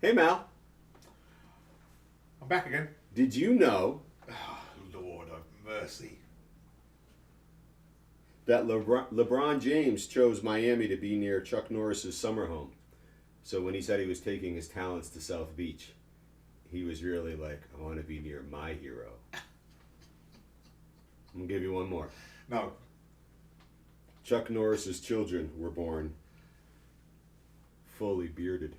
Hey, Mal. I'm back again. Did you know Lord of mercy. that LeBron James chose Miami to be near Chuck Norris's summer home? So when he said he was taking his talents to South Beach, he was really like, I want to be near my hero. I'm going to give you one more. No. Chuck Norris's children were born fully bearded.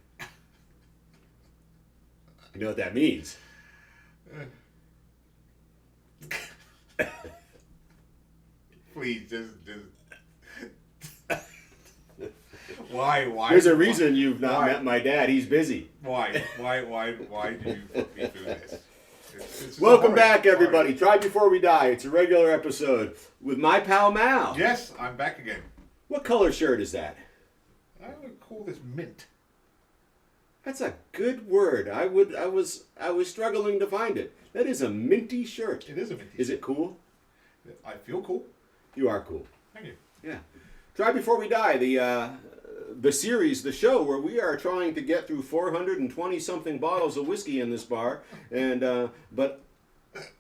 You know what that means? Please, just. Why? There's a reason you've not met my dad. He's busy. Why do you put me through this? It's Welcome back, everybody. Try Before We Die. It's a regular episode with my pal Mal. Yes, I'm back again. What color shirt is that? I would call this mint. That's a good word. I was struggling to find it. That is a minty shirt. It is a minty shirt. Is it cool? I feel cool. You are cool. Thank you. Yeah. Try Before We Die, the series, the show where we are trying to get through 420 something bottles of whiskey in this bar, and but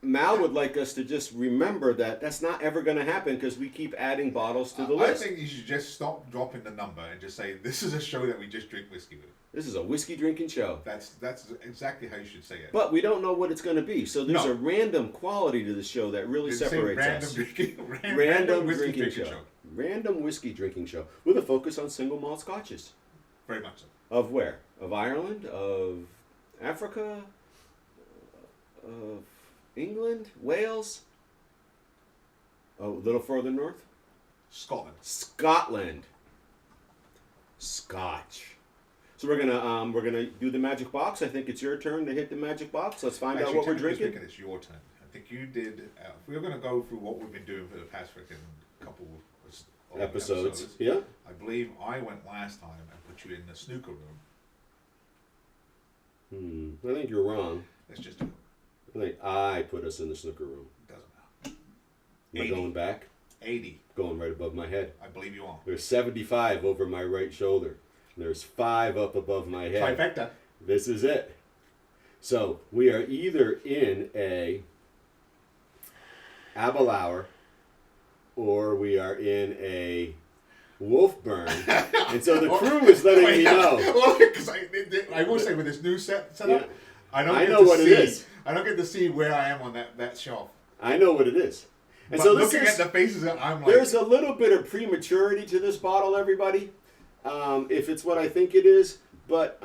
Mal would like us to just remember that that's not ever going to happen because we keep adding bottles to the list. I think you should just stop dropping the number and just say this is a show that we just drink whiskey with. This is a whiskey drinking show. That's exactly how you should say it. But we don't know what it's going to be, so there's a random quality to the show that really separates us. Random drinking show. Random whiskey drinking show with a focus on single malt scotches. Very much so. Of where? Of Ireland? Of Africa? Of England? Wales? Oh, a little further north? Scotland. Scotch. So we're gonna do the magic box. I think it's your turn to hit the magic box. Let's find out what we're drinking. It's your turn. I think you did. If we're gonna go through what we've been doing for the past freaking couple of episodes. Yeah. I believe I went last time and put you in the snooker room. I think you're wrong. Let's just do it. I think I put us in the snooker room. Doesn't matter. Am I going back? 80. Going right above my head. I believe you are. There's 75 over my right shoulder. There's 5 up above my head. Trifecta. This is it. So we are either in a Abelauer or we are in a Wolfburn. And so the crew is letting me know. Well, because I will say with this new setup, Yeah. I don't get to see where I am on that shelf. I know what it is. And but so looking at the faces, I'm like... There's a little bit of prematurity to this bottle, everybody. If it's what I think it is. But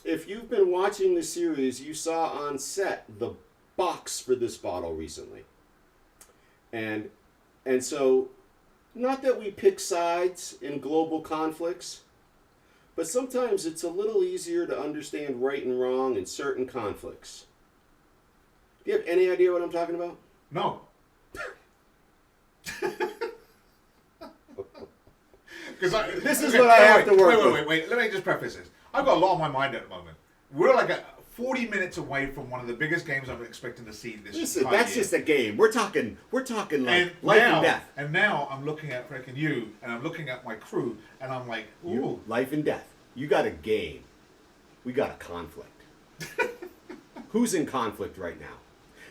if you've been watching the series, you saw on set the box for this bottle recently. And so, not that we pick sides in global conflicts, but sometimes it's a little easier to understand right and wrong in certain conflicts. Do you have any idea what I'm talking about? No. This is what I have to work with. Wait. Let me just preface this. I've got a lot on my mind at the moment. We're like 40 minutes away from one of the biggest games I'm expecting to see this Listen, that's year. Just a game. We're talking like and life now, and death. And now I'm looking at freaking you, and I'm looking at my crew, and I'm like, ooh. Life and death. You got a game. We got a conflict. Who's in conflict right now?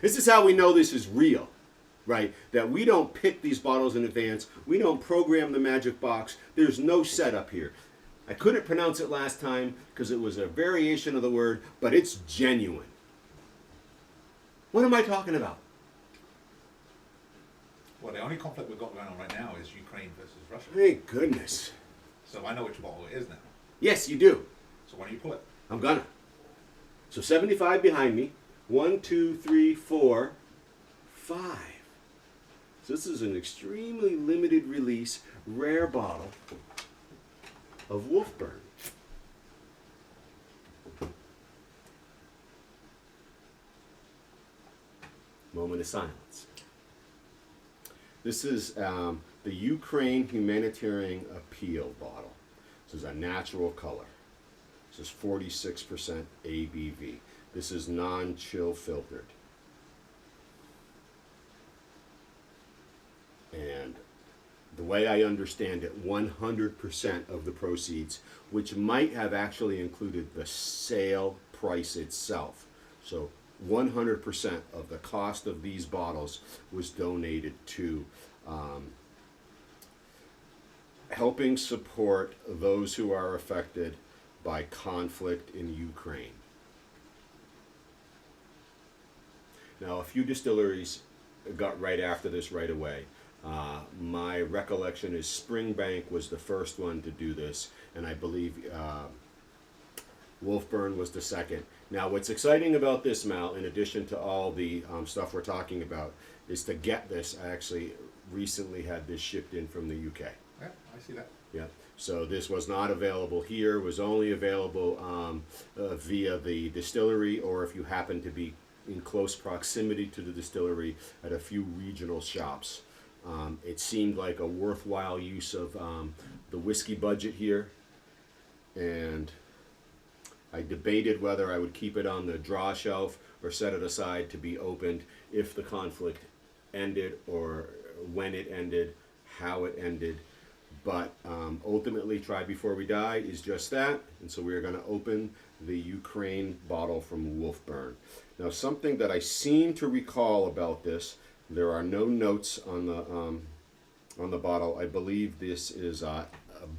This is how we know this is real. Right? That we don't pick these bottles in advance. We don't program the magic box. There's no setup here. I couldn't pronounce it last time because it was a variation of the word, but it's genuine. What am I talking about? Well, the only conflict we've got going on right now is Ukraine versus Russia. Thank goodness. So I know which bottle it is now. Yes, you do. So why don't you pull it? I'm gonna. So 75 behind me. 1, 2, 3, 4, 5. So this is an extremely limited release, rare bottle of Wolfburn. Moment of silence. This is the Ukraine Humanitarian Appeal bottle. This is a natural color. This is 46% ABV. This is non-chill filtered. And the way I understand it, 100% of the proceeds, which might have actually included the sale price itself. So 100% of the cost of these bottles was donated to helping support those who are affected by conflict in Ukraine. Now, a few distilleries got right after this right away. My recollection is Springbank was the first one to do this, and I believe Wolfburn was the second. Now, what's exciting about this, Mal, in addition to all the stuff we're talking about, is to get this. I actually recently had this shipped in from the UK. Yeah, I see that. Yeah. So this was not available here. Was only available via the distillery, or if you happen to be in close proximity to the distillery at a few regional shops. It seemed like a worthwhile use of the whiskey budget here, and I debated whether I would keep it on the draw shelf or set it aside to be opened if the conflict ended, or when it ended, how it ended. But ultimately, Try Before We Die is just that, and so we're going to open the Ukraine bottle from Wolfburn. Now, something that I seem to recall about this, there are no notes on the bottle. I believe this is a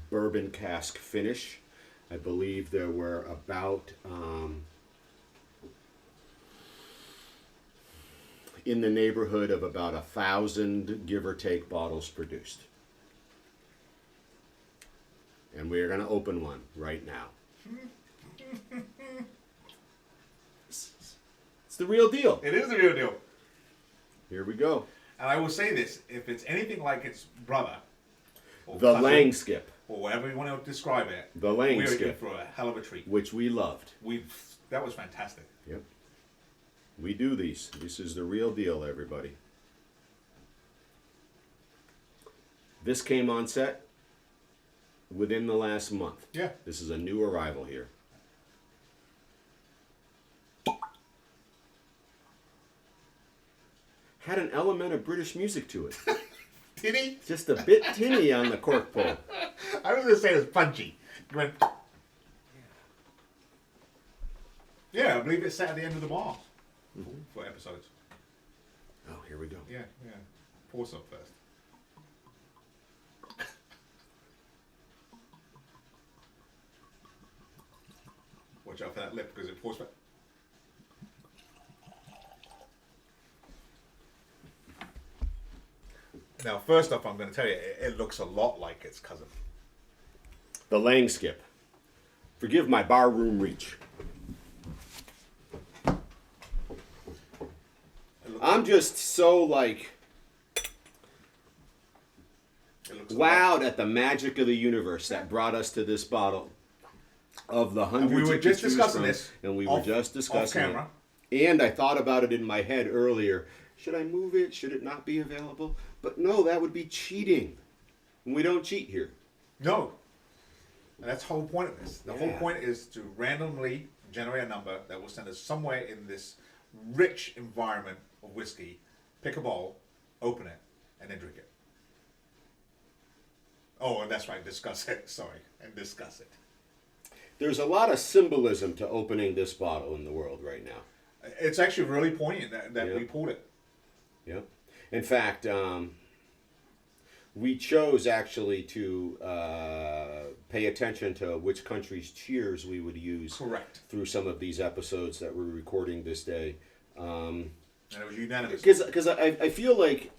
bourbon cask finish. I believe there were about in the neighborhood of about 1,000, give or take, bottles produced. And we are going to open one right now. It's the real deal. It is the real deal. Here we go. And I will say this, if it's anything like its brother, or The cousin, Langskip. or whatever you want to describe it, The we're in Langskip, for a hell of a treat. which we loved. That was fantastic. Yep. We do these. This is the real deal, everybody. This came on set within the last month. Yeah. This is a new arrival here. Had an element of British music to it. Tinny? Just a bit tinny on the cork pull. I was going to say it's punchy. You went, yeah, I believe it's set at the end of the bar for episodes. Oh, here we go. Yeah. Pour some first. Watch out for that lip because it pours back. Now, first off, I'm going to tell you, it looks a lot like its cousin. The Langskip. Forgive my barroom reach. I'm just so wowed at the magic of the universe that brought us to this bottle of the hundreds. And we were to just choose discussing from, this. and we off, were just discussing off camera. it. And I thought about it in my head earlier. Should I move it? Should it not be available? But no, that would be cheating. And we don't cheat here. No. And that's the whole point of this. The whole Yeah. point is to randomly generate a number that will send us somewhere in this rich environment of whiskey, pick a bowl, open it, and then drink it. Oh, and that's right, discuss it. Sorry, and discuss it. There's a lot of symbolism to opening this bottle in the world right now. It's actually really poignant that Yeah. we pulled it. Yeah. In fact, we chose actually to pay attention to which country's cheers we would use Correct. through some of these episodes that we're recording this day. And it was unanimous. Because I feel like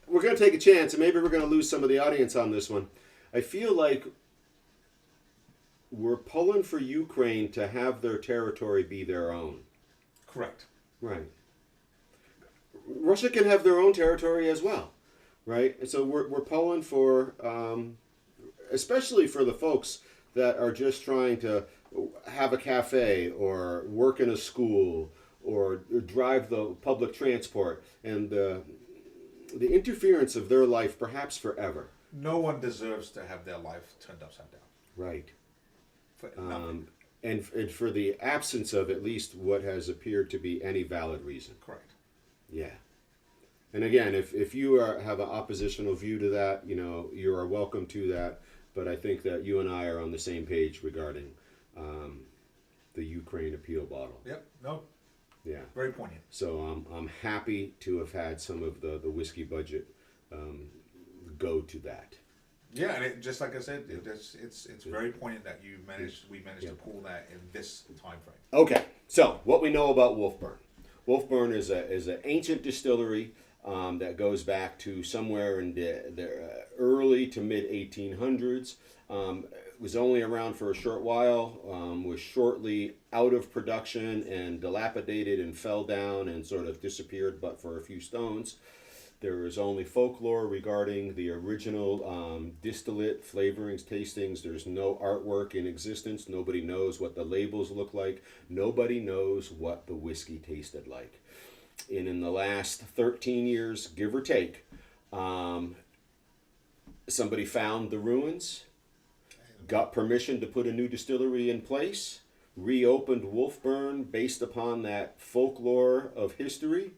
we're going to take a chance, and maybe we're going to lose some of the audience on this one. I feel like we're pulling for Ukraine to have their territory be their own. Correct. Right. Russia can have their own territory as well, right? And so we're pulling for, especially for the folks that are just trying to have a cafe or work in a school or drive the public transport, and the interference of their life perhaps forever. No one deserves to have their life turned upside down. Right. For nothing. And for the absence of at least what has appeared to be any valid reason. Correct. Yeah. And again, if you have an oppositional view to that, you are welcome to that. But I think that you and I are on the same page regarding the Ukraine Appeal bottle. Yep. No. Yeah. Very poignant. So I'm happy to have had some of the whiskey budget go to that. Yeah, and just like I said, it's very poignant that we managed to pull that in this time frame. Okay, so what we know about Wolfburn. Wolfburn is an ancient distillery that goes back to somewhere in the early to mid 1800s. Was only around for a short while, was shortly out of production and dilapidated and fell down and sort of disappeared, but for a few stones. There is only folklore regarding the original distillate, flavorings, tastings. There's no artwork in existence. Nobody knows what the labels look like. Nobody knows what the whiskey tasted like. And in the last 13 years, give or take, somebody found the ruins, got permission to put a new distillery in place, reopened Wolfburn based upon that folklore of history,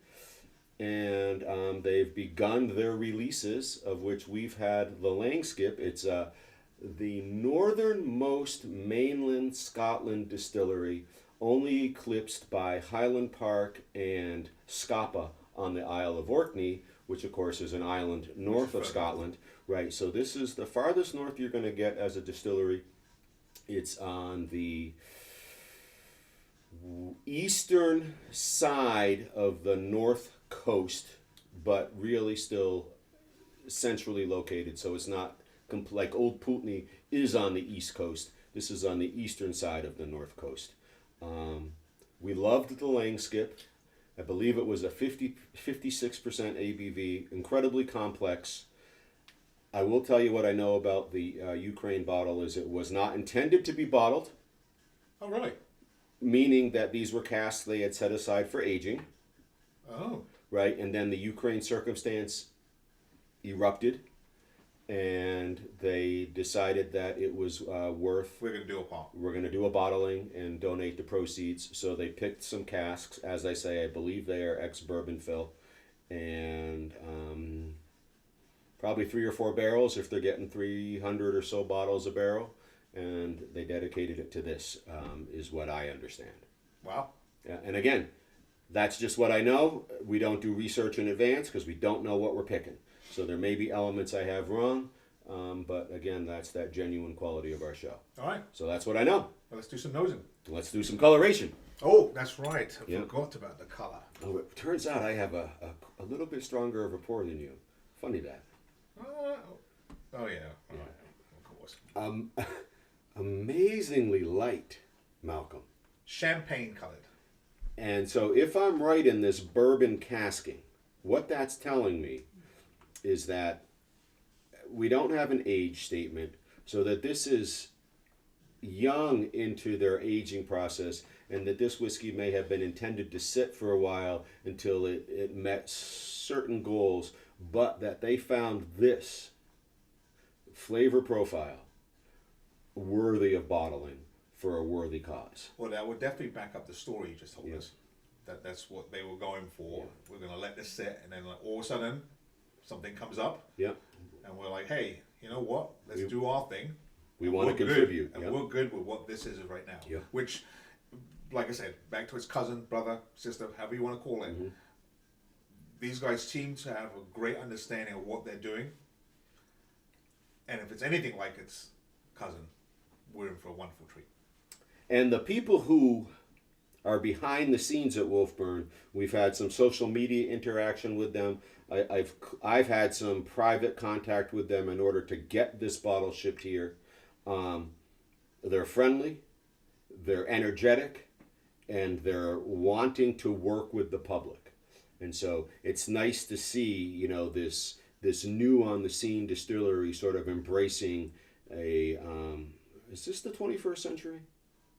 and they've begun their releases, of which we've had the Langskip. It's the northernmost mainland Scotland distillery, only eclipsed by Highland Park and Scapa on the Isle of Orkney, which of course is an island north of Scotland. Right, so this is the farthest north you're going to get as a distillery. It's on the eastern side of the north coast, but really still centrally located. So it's not like Old Putney is on the east coast. This is on the eastern side of the north coast. We loved the Langskip. I believe it was a 56% ABV, incredibly complex. I will tell you what I know about the Ukraine bottle is it was not intended to be bottled. Oh, really? Meaning that these were casks they had set aside for aging. Oh. Right, and then the Ukraine circumstance erupted, and they decided that it was worth... We're going to do a pop. We're going to do a bottling and donate the proceeds. So they picked some casks. As I say, I believe they are ex-bourbon fill. And probably 3 or 4 barrels if they're getting 300 or so bottles a barrel. And they dedicated it to this, is what I understand. Wow. Yeah, and again, that's just what I know. We don't do research in advance because we don't know what we're picking. So there may be elements I have wrong, but again, that's that genuine quality of our show. All right. So that's what I know. Well, let's do some nosing. Let's do some coloration. Oh, that's right. I Yeah. forgot about the color. Oh, it turns out I have a little bit stronger of a pour than you. Funny that. Oh, yeah. All right. Of course. Amazingly light, Malcolm. Champagne colored. And so if I'm right in this bourbon casking, what that's telling me is that we don't have an age statement, so that this is young into their aging process, and that this whiskey may have been intended to sit for a while until it met certain goals, but that they found this flavor profile worthy of bottling for a worthy cause. Well, that would definitely back up the story you just told us. That's what they were going for. Yeah. We're going to let this sit, and then all of a sudden, something comes up. Yeah. And we're like, hey, you know what? Let's do our thing. We want to contribute. And we're good with what this is right now. Yeah. Which, like I said, back to its cousin, brother, sister, however you want to call it. Mm-hmm. These guys seem to have a great understanding of what they're doing. And if it's anything like its cousin, we're in for a wonderful treat. And the people who are behind the scenes at Wolfburn, we've had some social media interaction with them. I've had some private contact with them in order to get this bottle shipped here. They're friendly, they're energetic, and they're wanting to work with the public. And so it's nice to see, this new on the scene distillery sort of embracing a is this the 21st century?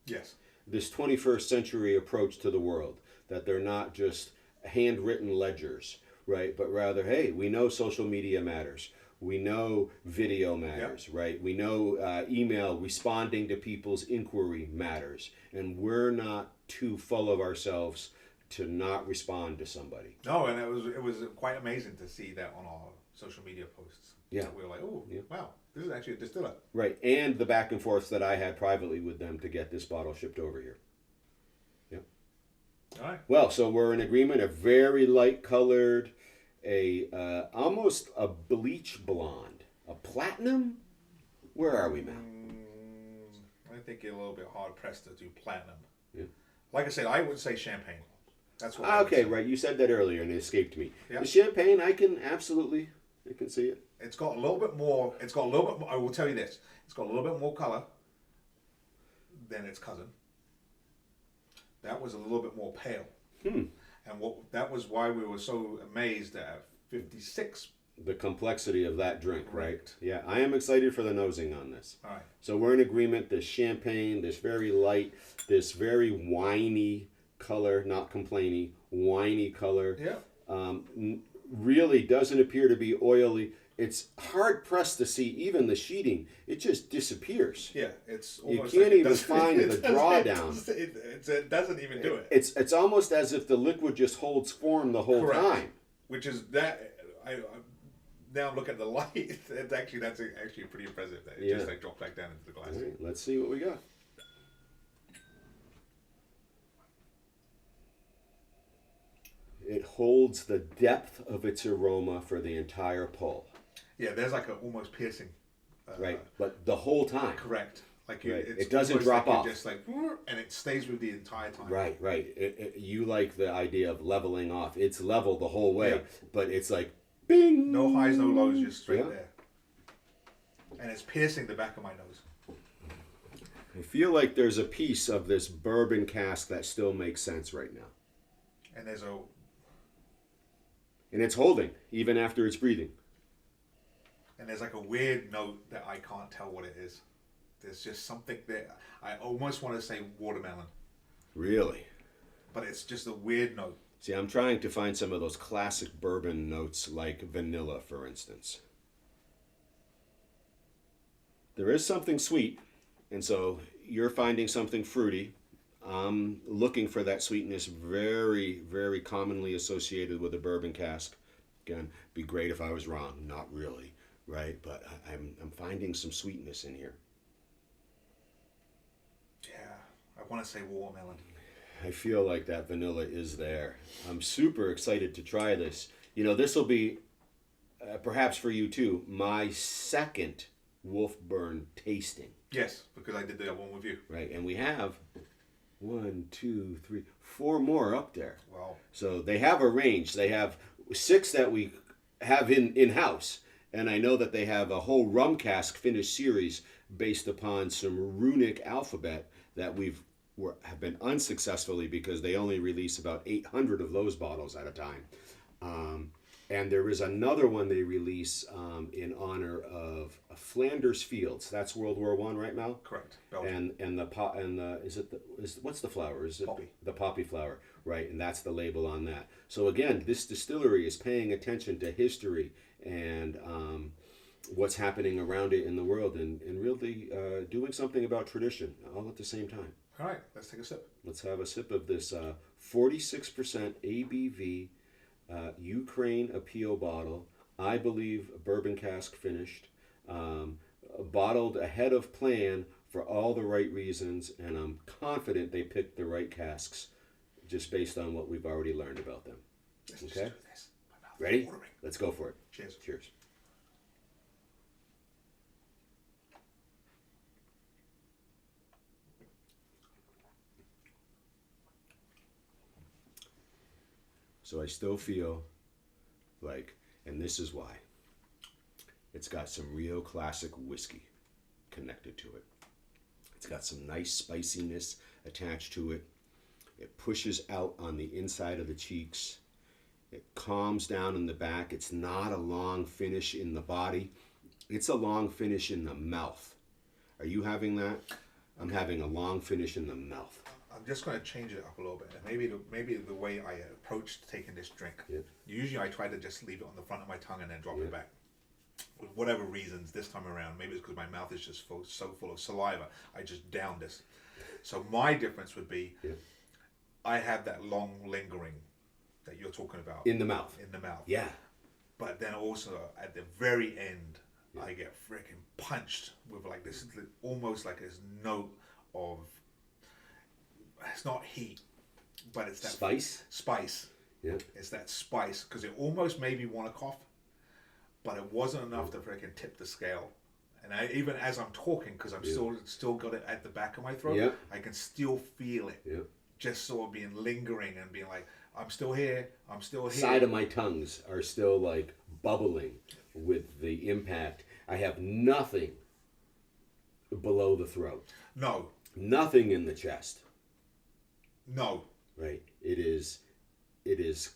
Yes. This 21st century approach to the world, that they're not just handwritten ledgers, right? But rather, hey, we know social media matters. We know video matters, right? We know email responding to people's inquiry matters. And we're not too full of ourselves to not respond to somebody. No, and it was quite amazing to see that on our social media posts. Yeah. So we were like, oh, wow, this is actually a distiller. Right, and the back and forth that I had privately with them to get this bottle shipped over here. Yep. All right. Well, so we're in agreement. A very light colored, almost a bleach blonde, a platinum. Where are we, Mal? I think you're a little bit hard pressed to do platinum. Yeah. Like I said, I would say champagne. That's what. I would Okay, say. right. You said that earlier, and it escaped me. Yeah. The champagne, I can see it. It's got a little bit more. It's got a little bit more. I will tell you this. It's got a little bit more color than its cousin. That was a little bit more pale. And that was why we were so amazed at 56. The complexity of that drink, right? Correct. Yeah, I am excited for the nosing on this. All right. So we're in agreement. This champagne, this very light, this very winey color, not complainy, winey color. Yeah. Really doesn't appear to be oily. It's hard pressed to see even the sheeting. It just disappears. Yeah. It's You almost can't like it even doesn't- find it the doesn't- drawdown. It doesn't even do it. It's almost as if the liquid just holds form the whole Correct. time. Which is that. I now I'm looking at the light. That's actually pretty impressive. That it just like dropped back down into the glass. All right, let's see what we got. It holds the depth of its aroma for the entire pull. Yeah, there's like a almost piercing. Right, but the whole time. Correct. Like Right. it's It doesn't almost drop like off. You're just like, and it stays with the entire time. Right. You like the idea of leveling off. It's level the whole way, Yeah. but it's like, bing! No highs, no lows, just straight Yeah. there. And it's piercing the back of my nose. I feel like there's a piece of this bourbon cask that still makes sense right now. And there's And it's holding, even after it's breathing. like a weird note that I can't tell what it is. There's just something there. I almost want to say watermelon, Really? but it's just a weird note. See, I'm trying to find some of those classic bourbon notes like vanilla, for instance. There is something sweet, and so you're finding something fruity. I'm looking for that sweetness very, very commonly associated with a bourbon cask. Again, be great if I was wrong. Not really, right? But I'm finding some sweetness in here. Yeah, I want to say watermelon. I feel like that vanilla is there. I'm super excited to try this. You know, this will be, perhaps for you too, my second Wolfburn tasting. Yes, because I did the other one with you. Right, and we have 1, 2, 3, 4 more up there. Wow. So they have a range. They have 6 that we have in-house. And I know that they have a whole rum cask finish series based upon some runic alphabet that have been unsuccessfully because they only release about 800 of those bottles at a time. And there is another one they release in honor of Flanders Fields. That's World War I, right, Mal? Correct. Belgium. What's the flower? Is it Poppy. The poppy flower, right? And that's the label on that. So again, this distillery is paying attention to history and what's happening around it in the world, and really doing something about tradition all at the same time. All right, let's take a sip. Let's have a sip of this 46% ABV Ukraine Appeal bottle. I believe bourbon cask finished, bottled ahead of plan for all the right reasons, and I'm confident they picked the right casks just based on what we've already learned about them. Let's just Okay. do this. My mouth is Ready? watering. Let's go for it. Cheers. Cheers. So I still feel like, and this is why, it's got some real classic whiskey connected to it. It's got some nice spiciness attached to it. It pushes out on the inside of the cheeks. It calms down in the back. It's not a long finish in the body. It's a long finish in the mouth. Are you having that? I'm having a long finish in the mouth. I'm just going to change it up a little bit. And maybe the way I approached taking this drink. Yeah. Usually I try to just leave it on the front of my tongue and then drop Yeah. it back. For whatever reasons, this time around, maybe it's because my mouth is just so full of saliva, I just downed this. So my difference would be, Yeah. I have that long lingering that you're talking about. In the mouth. In the mouth. Yeah. But then also at the very end, I get freaking punched with like this, almost like this note of, it's not heat, but it's that Spice? Spice. Yeah. It's that spice, because it almost made me want to cough, but it wasn't enough to freaking tip the scale. And I, even as I'm talking, because I'm still got it at the back of my throat, I can still feel it. Yeah. Just sort of being lingering and being like, I'm still here, I'm still here. Side of my tongues are still like bubbling with the impact. I have nothing below the throat. No. Nothing in the chest. No. Right. It is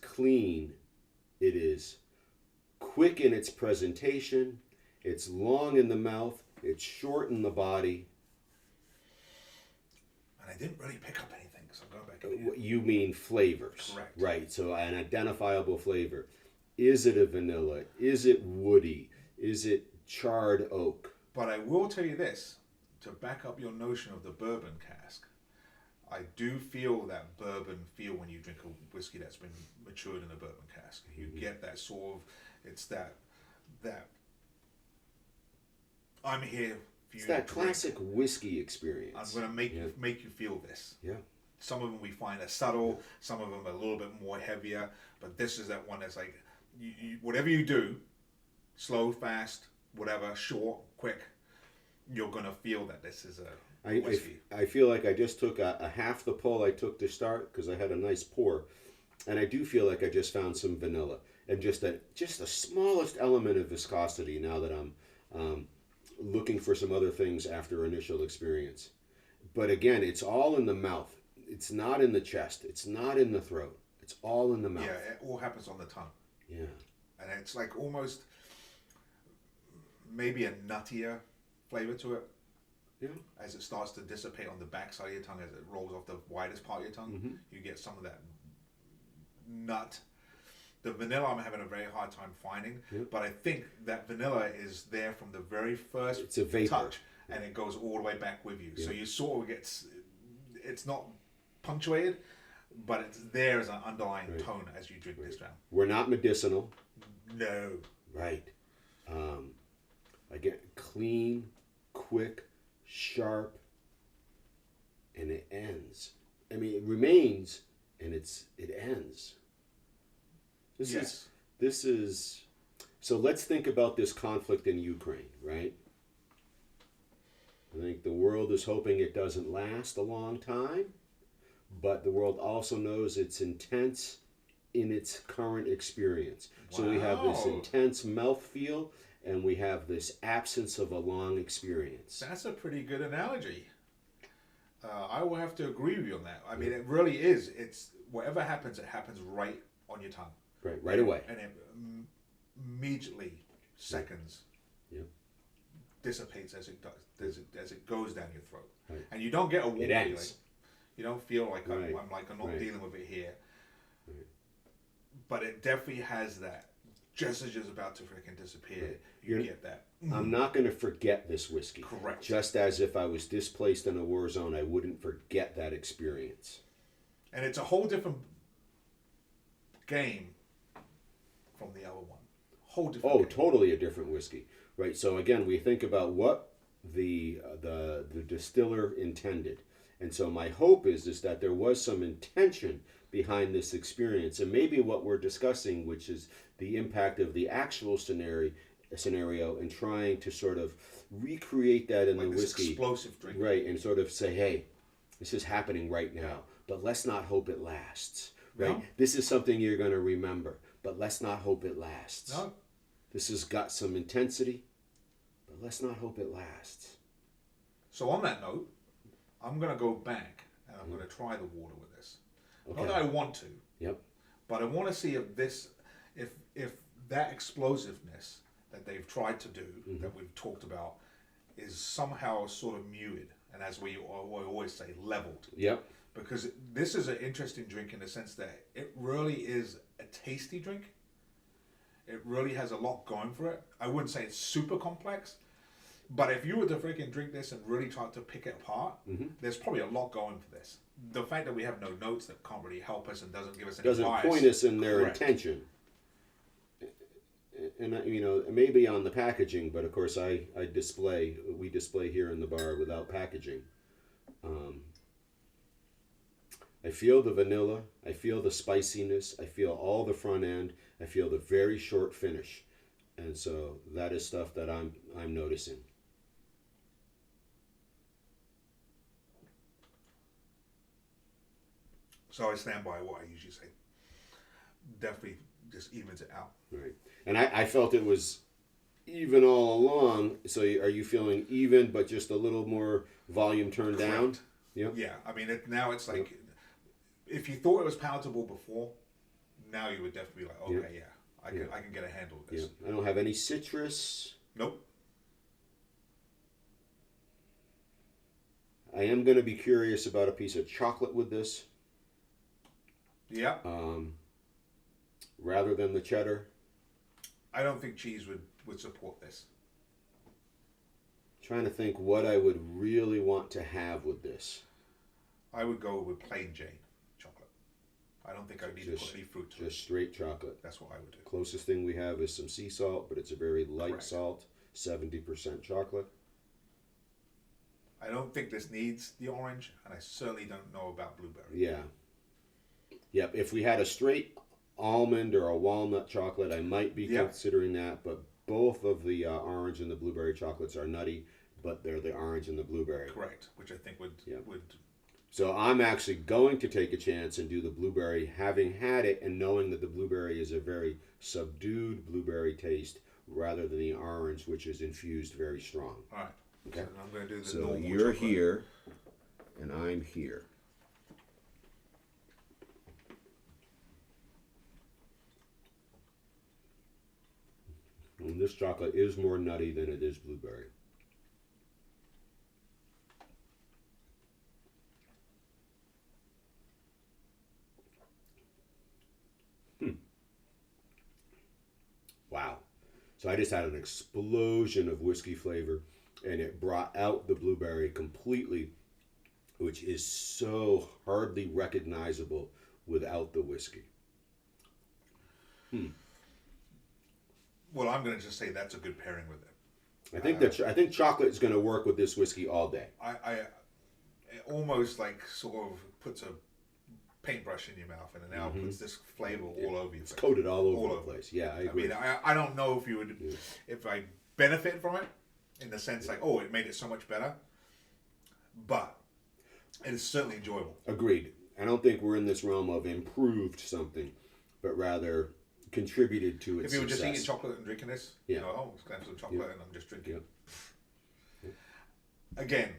clean. It is quick in its presentation. It's long in the mouth. It's short in the body. And I didn't really pick up anything, so I'm going back in here. You mean flavors. Correct. Right. So an identifiable flavor. Is it a vanilla? Is it woody? Is it charred oak? But I will tell you this, to back up your notion of the bourbon cask, I do feel that bourbon feel when you drink a whiskey that's been matured in a bourbon cask. You get that sort of, it's that I'm here for you. It's that to drink. classic whiskey experience. I'm going to make you feel this. Yeah. Some of them we find are subtle, some of them are a little bit more heavier, but this is that one that's like, you whatever you do, slow, fast, whatever, short, quick, you're going to feel that this is a whiskey. I feel like I just took a half the pull I took to start because I had a nice pour, and I do feel like I just found some vanilla and just the smallest element of viscosity now that I'm looking for some other things after initial experience. But again, it's all in the mouth. It's not in the chest. It's not in the throat. It's all in the mouth. Yeah, it all happens on the tongue. Yeah. And it's like almost maybe a nuttier flavor to it. Yeah. As it starts to dissipate on the back side of your tongue, as it rolls off the widest part of your tongue, you get some of that nut. The vanilla I'm having a very hard time finding, but I think that vanilla is there from the very first It's a vapor. touch, and it goes all the way back with you. So you sort of it's not punctuated, but it's there as an underlying tone as you drink this down. We're not medicinal. No. Right. Again, clean, quick, sharp, and it ends. I mean, it remains, and it ends. This is. So let's think about this conflict in Ukraine, right? I think the world is hoping it doesn't last a long time, but the world also knows it's intense in its current experience. Wow. So we have this intense mouthfeel, and we have this absence of a long experience. That's a pretty good analogy. I will have to agree with you on that. I mean, it really is. It's whatever happens, it happens right on your tongue. Right away. And it immediately, seconds, dissipates as it does, as it goes down your throat. Right. And you don't get a warm feeling. You don't feel like I'm not dealing with it here. Right. But it definitely has that. Just as it's about to freaking disappear, you get that. I'm not going to forget this whiskey. Correct. Just as if I was displaced in a war zone, I wouldn't forget that experience. And it's a whole different game from the other one. Whole different game. Totally a different whiskey. Right. So again, we think about what the distiller intended. And so my hope is that there was some intention behind this experience, and maybe what we're discussing, which is the impact of the actual scenario and trying to sort of recreate that in like the this whiskey. Explosive drink. Right, and sort of say, hey, this is happening right now, but let's not hope it lasts. Right? No. This is something you're going to remember, but let's not hope it lasts. No. This has got some intensity, but let's not hope it lasts. So on that note, I'm going to go back and I'm going to try the water with this. Okay. Not that I want to. Yep. But I want to see if that explosiveness that they've tried to do, that we've talked about, is somehow sort of muted, and as we always say, leveled. Yep. Because this is an interesting drink in the sense that it really is a tasty drink. It really has a lot going for it. I wouldn't say it's super complex, But if you were to freaking drink this and really try to pick it apart, there's probably a lot going for this. The fact that we have no notes that can't really help us and doesn't give us any Doesn't bias. point us in their Correct. intention. And maybe on the packaging, but of course we display here in the bar without packaging. I feel the vanilla, I feel the spiciness, I feel all the front end, I feel the very short finish. And so that is stuff that I'm noticing. So I stand by what I usually say. Definitely just evens it out. Right. And I felt it was even all along. So are you feeling even, but just a little more volume turned down? Yep. Yeah. I mean, now it's like, if you thought it was palatable before, now you would definitely be like, okay, I can get a handle of this. Yeah. I don't have any citrus. Nope. I am going to be curious about a piece of chocolate with this. Yeah. Rather than the cheddar. I don't think cheese would support this. Trying to think what I would really want to have with this. I would go with plain Jane chocolate. I don't think I need to put any fruit to it. Just straight chocolate. That's what I would do. Closest thing we have is some sea salt, but it's a very light Correct. salt, 70% chocolate. I don't think this needs the orange, and I certainly don't know about blueberry. Yeah. Yep. If we had a straight almond or a walnut chocolate, I might be considering that, but both of the orange and the blueberry chocolates are nutty, but they're the orange and the blueberry. Correct, which I think would. So I'm actually going to take a chance and do the blueberry, having had it and knowing that the blueberry is a very subdued blueberry taste rather than the orange, which is infused very strong. All right. Okay. So I'm going to do the So normal you're chocolate. here, and I'm here. And this chocolate is more nutty than it is blueberry. Wow. So I just had an explosion of whiskey flavor, and it brought out the blueberry completely, which is so hardly recognizable without the whiskey. Well, I'm going to just say that's a good pairing with it. I think chocolate is going to work with this whiskey all day. It almost like sort of puts a paintbrush in your mouth and it now puts this flavor all over you. It's coated all over the place. Yeah, I agree. mean, I don't know if you would, if I benefit from it in the sense like, oh, it made it so much better, but it is certainly enjoyable. Agreed. I don't think we're in this realm of improved something, but rather contributed to its If you were just success. eating chocolate and drinking this, you know, oh, it's going to have some chocolate and I'm just drinking it. Again.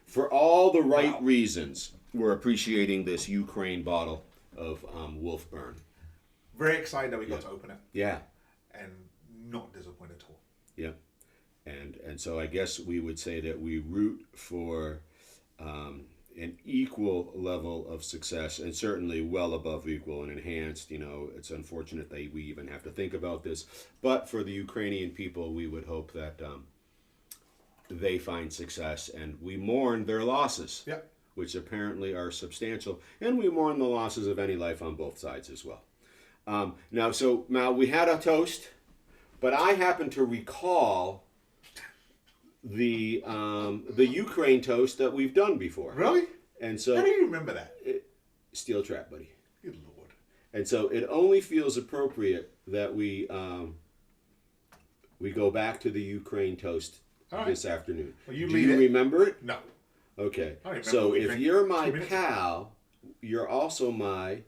For all the right reasons, we're appreciating this Ukraine bottle of Wolfburn. Very excited that we got to open it. Yeah. And not disappointed at all. Yeah. And so I guess we would say that we root for an equal level of success, and certainly well above equal and enhanced. You know, it's unfortunate that we even have to think about this, but for the Ukrainian people, we would hope that they find success, and we mourn their losses, which apparently are substantial, and we mourn the losses of any life on both sides as well. Now we had a toast, but I happen to recall the Ukraine toast that we've done before. Really? And so how do you remember that? Steel trap, buddy. Good Lord. And so it only feels appropriate that we go back to the Ukraine toast this afternoon. Well, Do you remember it? No. Okay. I remember So we if drank you're my 2 minutes ago. pal, you're also my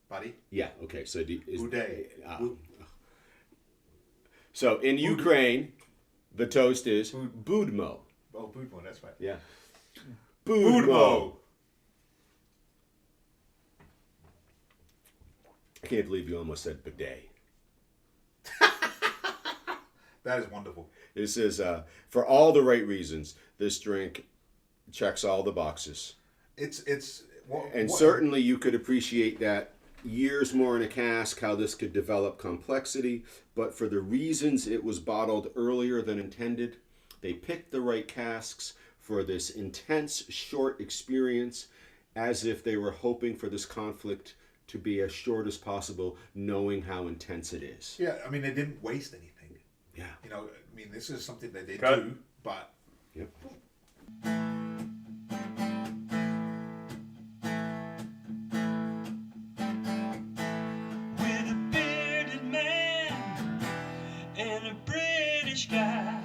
Buddy? yeah. Okay. So Uday. So in Ukraine, the toast is Budmo. Oh, Budmo, that's right. Yeah. Budmo. I can't believe you almost said bidet. That is wonderful. This is for all the right reasons. This drink checks all the boxes. It's Certainly you could appreciate that years more in a cask, how this could develop complexity, but for the reasons it was bottled earlier than intended, they picked the right casks for this intense, short experience, as if they were hoping for this conflict to be as short as possible, knowing how intense it is. Yeah, I mean, they didn't waste anything. Yeah. You know, I mean, this is something that they Cut. do, but Yep. With a bearded man and a British guy.